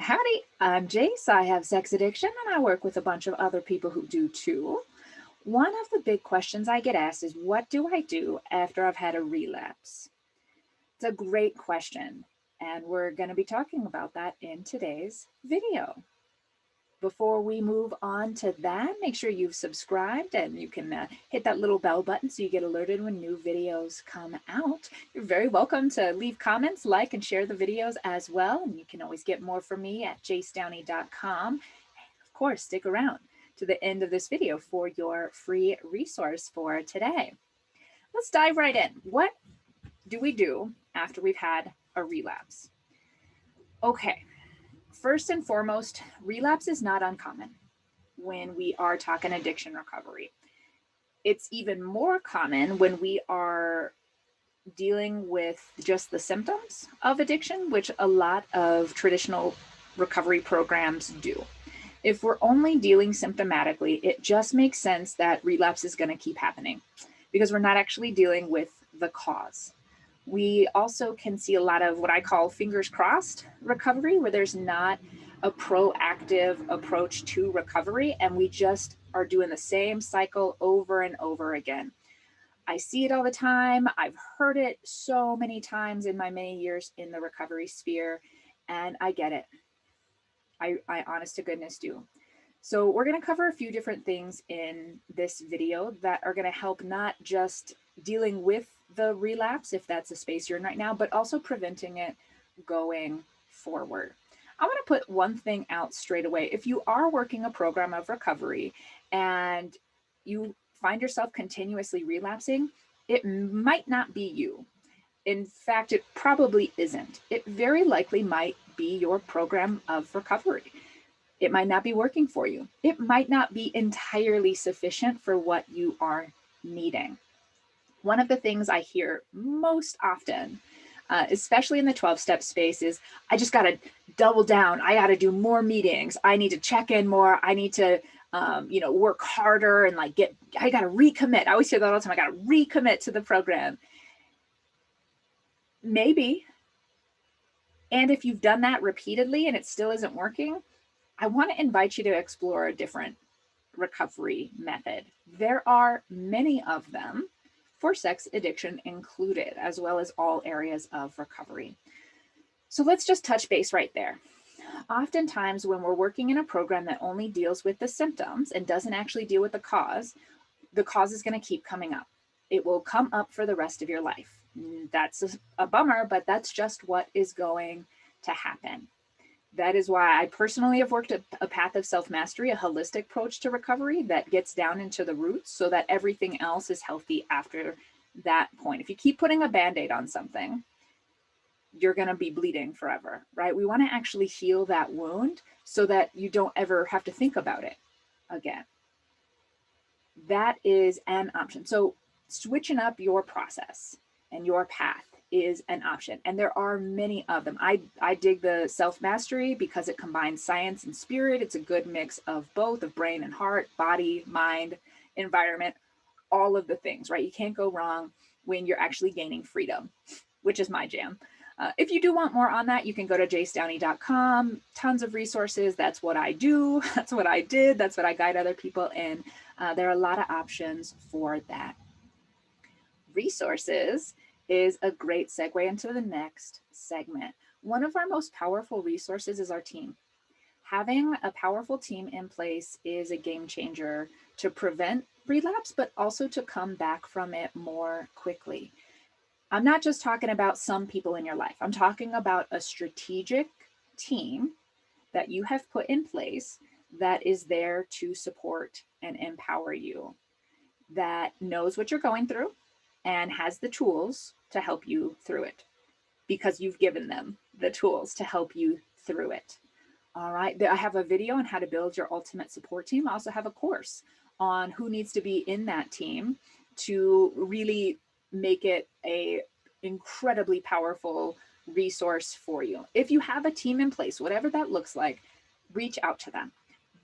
Howdy, I'm Jace. I have sex addiction and I work with a bunch of other people who do too. One of the big questions I get asked is, what do I do after I've had a relapse? It's a great question, and we're going to be talking about that in today's video. Before we move on to that, make sure you've subscribed and you can hit that little bell button so you get alerted when new videos come out. You're very welcome to leave comments, like, and share the videos as well. And you can always get more from me at jacedowney.com. And of course, stick around to the end of this video for your free resource for today. Let's dive right in. What do we do after we've had a relapse? Okay. First and foremost, relapse is not uncommon when we are talking addiction recovery. It's even more common when we are dealing with just the symptoms of addiction, which a lot of traditional recovery programs do. If we're only dealing symptomatically, it just makes sense that relapse is going to keep happening because we're not actually dealing with the cause. We also can see a lot of what I call fingers crossed recovery, where there's not a proactive approach to recovery and we just are doing the same cycle over and over again. I see it all the time. I've heard it so many times in my many years in the recovery sphere, and I get it. I honest to goodness do. So we're going to cover a few different things in this video that are going to help not just dealing with the relapse, if that's a space you're in right now, but also preventing it going forward. I want to put one thing out straight away. If you are working a program of recovery and you find yourself continuously relapsing, it might not be you. In fact, it probably isn't. It very likely might be your program of recovery. It might not be working for you. It might not be entirely sufficient for what you are needing. One of the things I hear most often, especially in the 12-step space, is I just got to double down. I got to do more meetings. I need to check in more. I need to, work harder and I got to recommit. I always hear that all the time. I got to recommit to the program. Maybe. And if you've done that repeatedly and it still isn't working, I want to invite you to explore a different recovery method. There are many of them for sex addiction included, as well as all areas of recovery. So let's just touch base right there. Oftentimes when we're working in a program that only deals with the symptoms and doesn't actually deal with the cause is going to keep coming up. It will come up for the rest of your life. That's a bummer, but that's just what is going to happen. That is why I personally have worked a path of self-mastery, a holistic approach to recovery that gets down into the roots so that everything else is healthy after that point. If you keep putting a Band-Aid on something, you're going to be bleeding forever, right? We want to actually heal that wound so that you don't ever have to think about it again. That is an option. So switching up your process and your path is an option. And there are many of them. I dig the self-mastery because it combines science and spirit. It's a good mix of both, of brain and heart, body, mind, environment, all of the things, right? You can't go wrong when you're actually gaining freedom, which is my jam. If you do want more on that, you can go to jacedowney.com. Tons of resources. That's what I do. That's what I did. That's what I guide other people in. There are a lot of options for that. Resources is a great segue into the next segment. One of our most powerful resources is our team. Having a powerful team in place is a game changer to prevent relapse, but also to come back from it more quickly. I'm not just talking about some people in your life. I'm talking about a strategic team that you have put in place that is there to support and empower you, that knows what you're going through and has the tools to help you through it because you've given them the tools to help you through it. All right. I have a video on how to build your ultimate support team. I also have a course on who needs to be in that team to really make it a incredibly powerful resource for you. If you have a team in place, whatever that looks like, reach out to them.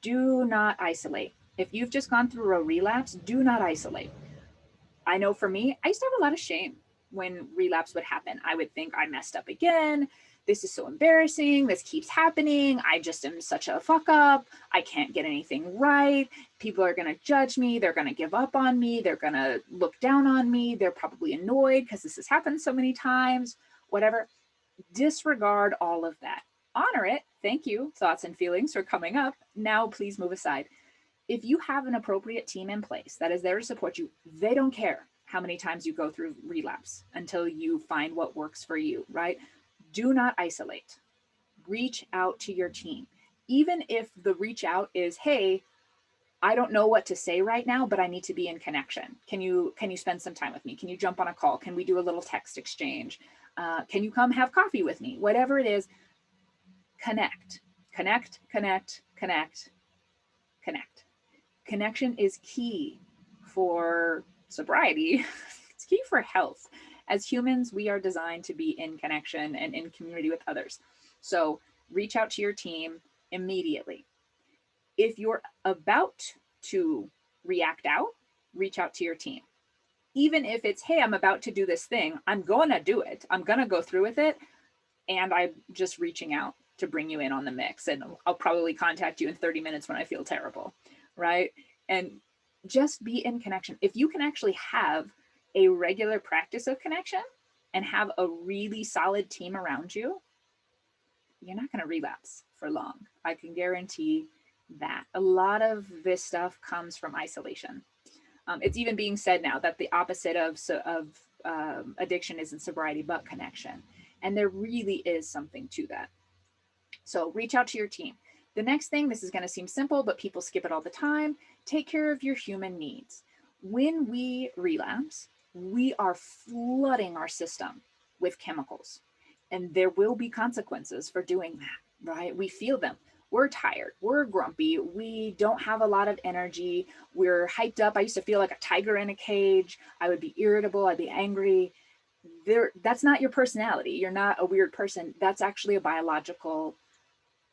Do not isolate. If you've just gone through a relapse, do not isolate. I know for me, I used to have a lot of shame when relapse would happen. I would think I messed up again. this is so embarrassing. This keeps happening. I just am such a fuck up. I can't get anything right. People are going to judge me. They're going to give up on me. They're going to look down on me. They're probably annoyed because this has happened so many times, whatever. Disregard all of that. Honor it. Thank you, thoughts and feelings, for coming up. Now, please move aside. If you have an appropriate team in place that is there to support you, they don't care how many times you go through relapse until you find what works for you, right? Do not isolate. Reach out to your team. Even if the reach out is, hey, I don't know what to say right now, but I need to be in connection. Can you spend some time with me? Can you jump on a call? Can we do a little text exchange? Can you come have coffee with me? Whatever it is, connect, connect, connect, connect, connect. Connection is key for sobriety. It's key for health. As humans, we are designed to be in connection and in community with others. So reach out to your team immediately. If you're about to react out, reach out to your team. Even if it's, hey, I'm about to do this thing, I'm going to do it. I'm going to go through with it. And I'm just reaching out to bring you in on the mix. And I'll probably contact you in 30 minutes when I feel terrible, right? And just be in connection. If you can actually have a regular practice of connection and have a really solid team around you, you're not going to relapse for long. I can guarantee that. A lot of this stuff comes from isolation. It's even being said now that the opposite of addiction isn't sobriety, but connection. And there really is something to that. So reach out to your team. The next thing, this is going to seem simple, but people skip it all the time. Take care of your human needs. When we relapse, we are flooding our system with chemicals, and there will be consequences for doing that, right? We feel them. We're tired. We're grumpy. We don't have a lot of energy. We're hyped up. I used to feel like a tiger in a cage. I would be irritable. I'd be angry. That's not your personality. You're not a weird person. That's actually a biological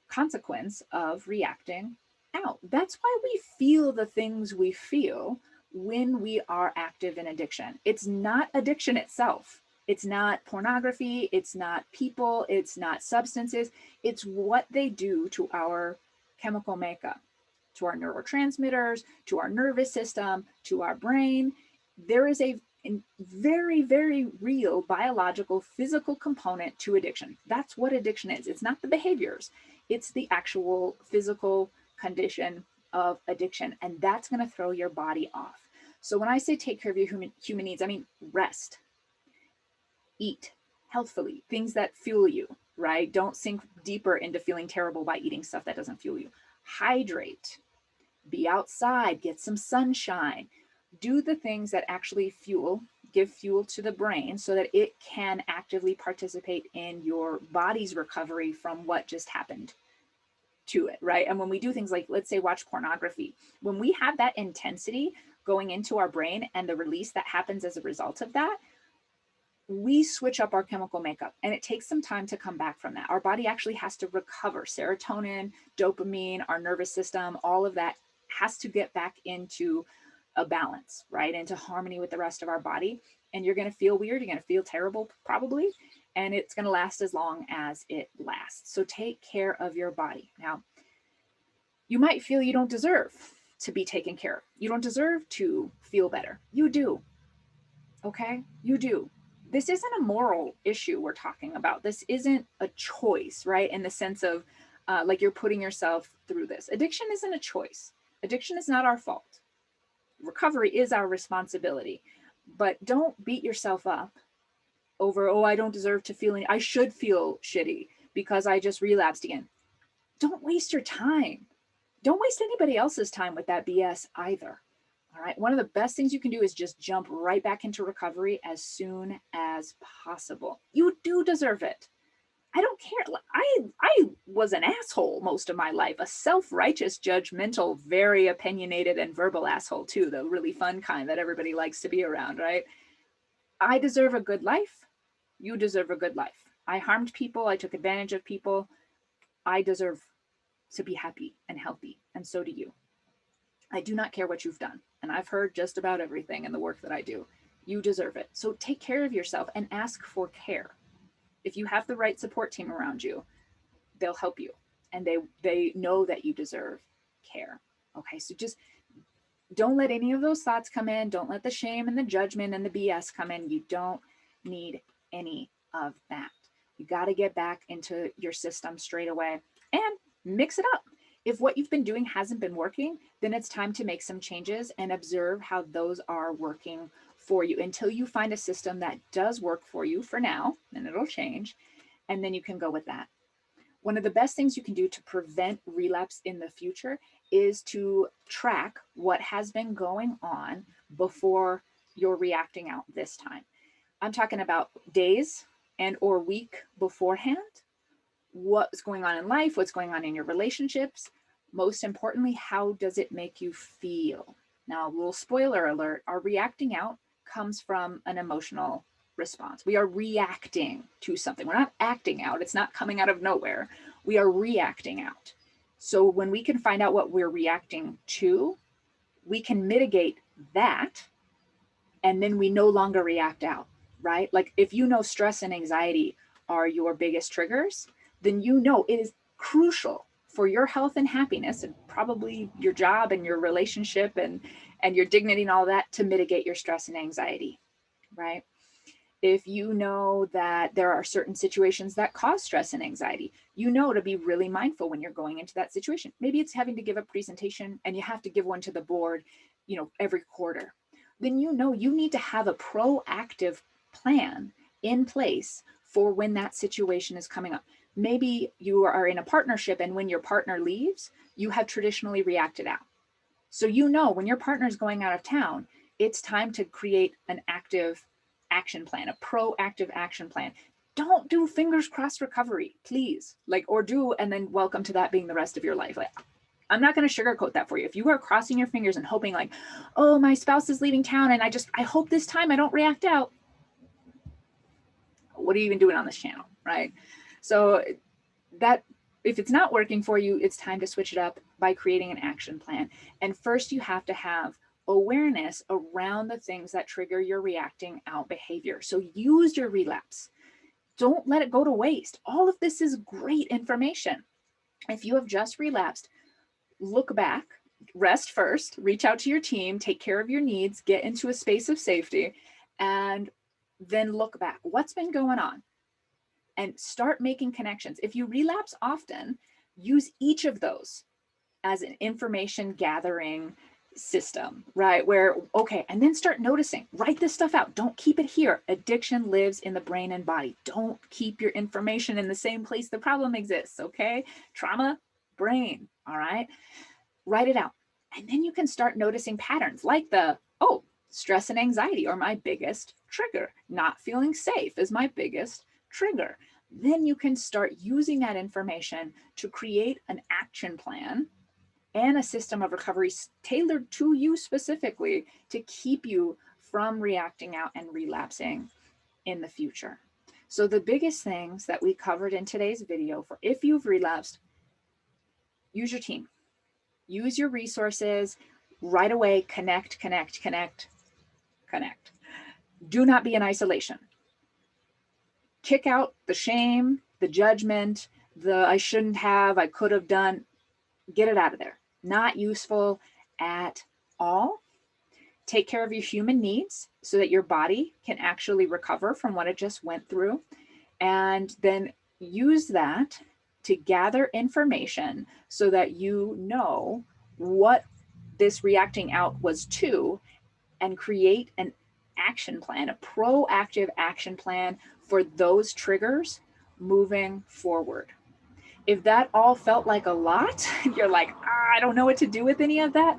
consequence of reacting out. That's why we feel the things we feel when we are active in addiction. It's not addiction itself. It's not pornography. It's not people. It's not substances. It's what they do to our chemical makeup, to our neurotransmitters, to our nervous system, to our brain. There is a very, very real biological, physical component to addiction. That's what addiction is. It's not the behaviors. It's the actual physical condition of addiction. And that's going to throw your body off. So when I say take care of your human needs, I mean rest, eat healthfully, things that fuel you, right? Don't sink deeper into feeling terrible by eating stuff that doesn't fuel you. Hydrate, be outside, get some sunshine, do the things that actually give fuel to the brain so that it can actively participate in your body's recovery from what just happened to it, right? And when we do things like, let's say, watch pornography, when we have that intensity going into our brain and the release that happens as a result of that, we switch up our chemical makeup, and it takes some time to come back from that. Our body actually has to recover serotonin, dopamine, our nervous system, all of that has to get back into a balance, right? Into harmony with the rest of our body. And you're going to feel weird. You're going to feel terrible, probably. And it's going to last as long as it lasts. So take care of your body. Now, you might feel you don't deserve to be taken care of. You don't deserve to feel better. You do. Okay? You do. This isn't a moral issue we're talking about. This isn't a choice, right? In the sense of like you're putting yourself through this. Addiction isn't a choice. Addiction is not our fault. Recovery is our responsibility. But don't beat yourself up over, oh, I don't deserve to feel I should feel shitty because I just relapsed again. Don't waste your time. Don't waste anybody else's time with that BS either. All right. One of the best things you can do is just jump right back into recovery as soon as possible. You do deserve it. I don't care. I was an asshole most of my life, a self-righteous, judgmental, very opinionated and verbal asshole too, the really fun kind that everybody likes to be around, right? I deserve a good life. You deserve a good life. I harmed people. I took advantage of people. I deserve to be happy and healthy, and so do you. I do not care what you've done, and I've heard just about everything in the work that I do. You deserve it. So take care of yourself and ask for care. If you have the right support team around you, they'll help you, and they know that you deserve care. Okay, so just don't let any of those thoughts come in. Don't let the shame and the judgment and the BS come in. You don't need any of that. You got to get back into your system straight away and mix it up. If what you've been doing hasn't been working, then it's time to make some changes and observe how those are working for you until you find a system that does work for you for now, and it'll change, and then you can go with that. One of the best things you can do to prevent relapse in the future is to track what has been going on before you're reacting out this time. I'm talking about days and or week beforehand. What's going on in life, what's going on in your relationships. Most importantly, how does it make you feel? Now, a little spoiler alert, our reacting out comes from an emotional response. We are reacting to something. We're not acting out. It's not coming out of nowhere. We are reacting out. So when we can find out what we're reacting to, we can mitigate that, and then we no longer react out, right? Like if you know stress and anxiety are your biggest triggers, then you know it is crucial for your health and happiness, and probably your job and your relationship and your dignity and all that, to mitigate your stress and anxiety, right? If you know that there are certain situations that cause stress and anxiety, you know to be really mindful when you're going into that situation. Maybe it's having to give a presentation and you have to give one to the board, every quarter. Then you know you need to have a proactive plan in place for when that situation is coming up. Maybe you are in a partnership, and when your partner leaves, you have traditionally reacted out. So when your partner is going out of town, it's time to create an active action plan, a proactive action plan. Don't do fingers crossed recovery, please. Or do, and then welcome to that being the rest of your life. I'm not going to sugarcoat that for you. If you are crossing your fingers and hoping oh, my spouse is leaving town and I hope this time I don't react out, what are you even doing on this channel, right? So that if it's not working for you, it's time to switch it up by creating an action plan. And first you have to have awareness around the things that trigger your reacting out behavior. So use your relapse. Don't let it go to waste. All of this is great information. If you have just relapsed, look back, rest first, reach out to your team, take care of your needs, get into a space of safety, and then look back. What's been going on? And start making connections. If you relapse often, use each of those as an information gathering system, right? And then start noticing, write this stuff out. Don't keep it here. Addiction lives in the brain and body. Don't keep your information in the same place the problem exists, okay? Trauma, brain, all right? Write it out. And then you can start noticing patterns like stress and anxiety are my biggest trigger. Not feeling safe is my biggest trigger. Then you can start using that information to create an action plan and a system of recovery tailored to you specifically to keep you from reacting out and relapsing in the future. So the biggest things that we covered in today's video for if you've relapsed, use your team, use your resources right away, connect. Do not be in isolation. Kick out the shame, the judgment, the I shouldn't have, I could have done. Get it out of there. Not useful at all. Take care of your human needs so that your body can actually recover from what it just went through. And then use that to gather information so that you know what this reacting out was to, and create an action plan, a proactive action plan for those triggers moving forward. If that all felt like a lot, you're like, I don't know what to do with any of that,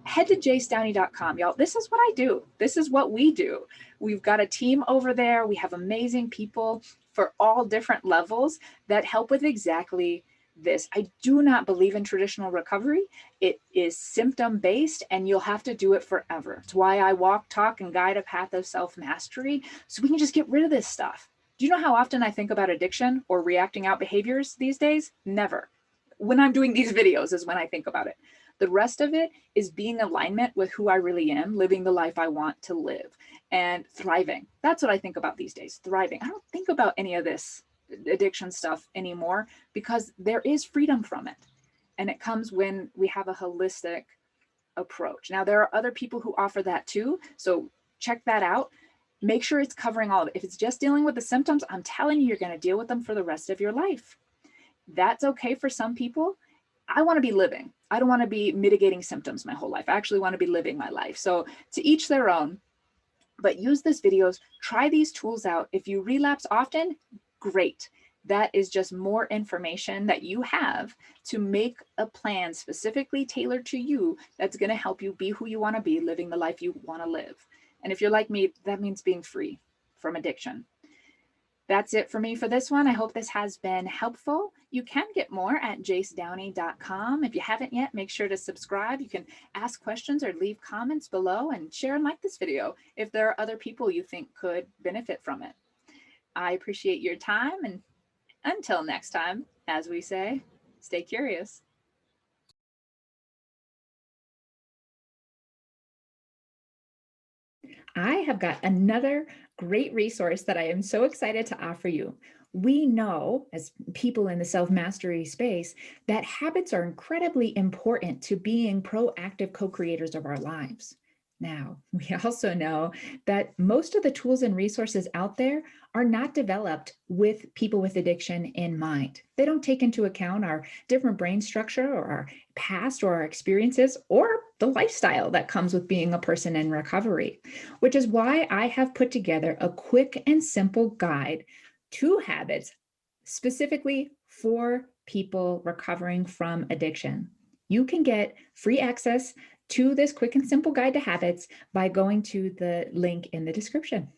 head to jacedowney.com, y'all. This is what I do. This is what we do. We've got a team over there. We have amazing people for all different levels that help with exactly this. I do not believe in traditional recovery. It is symptom-based, and you'll have to do it forever. It's why I walk, talk, and guide a path of self-mastery, so we can just get rid of this stuff. Do you know how often I think about addiction or reacting out behaviors these days? Never. When I'm doing these videos is when I think about it. The rest of it is being in alignment with who I really am, living the life I want to live, and thriving. That's what I think about these days, thriving. I don't think about any of this addiction stuff anymore, because there is freedom from it. And it comes when we have a holistic approach. Now, there are other people who offer that too. So check that out. Make sure it's covering all of it. If it's just dealing with the symptoms, I'm telling you, you're going to deal with them for the rest of your life. That's okay for some people. I want to be living. I don't want to be mitigating symptoms my whole life. I actually want to be living my life. So to each their own, but use these videos, try these tools out. If you relapse often, great. That is just more information that you have to make a plan specifically tailored to you that's going to help you be who you want to be, living the life you want to live. And if you're like me, that means being free from addiction. That's it for me for this one. I hope this has been helpful. You can get more at jacedowney.com. If you haven't yet, make sure to subscribe. You can ask questions or leave comments below, and share and like this video if there are other people you think could benefit from it. I appreciate your time, and until next time, as we say, stay curious. I have got another great resource that I am so excited to offer you. We know, as people in the self-mastery space, that habits are incredibly important to being proactive co-creators of our lives. Now, we also know that most of the tools and resources out there are not developed with people with addiction in mind. They don't take into account our different brain structure or our past or our experiences or the lifestyle that comes with being a person in recovery, which is why I have put together a quick and simple guide to habits specifically for people recovering from addiction. You can get free access to this quick and simple guide to habits by going to the link in the description.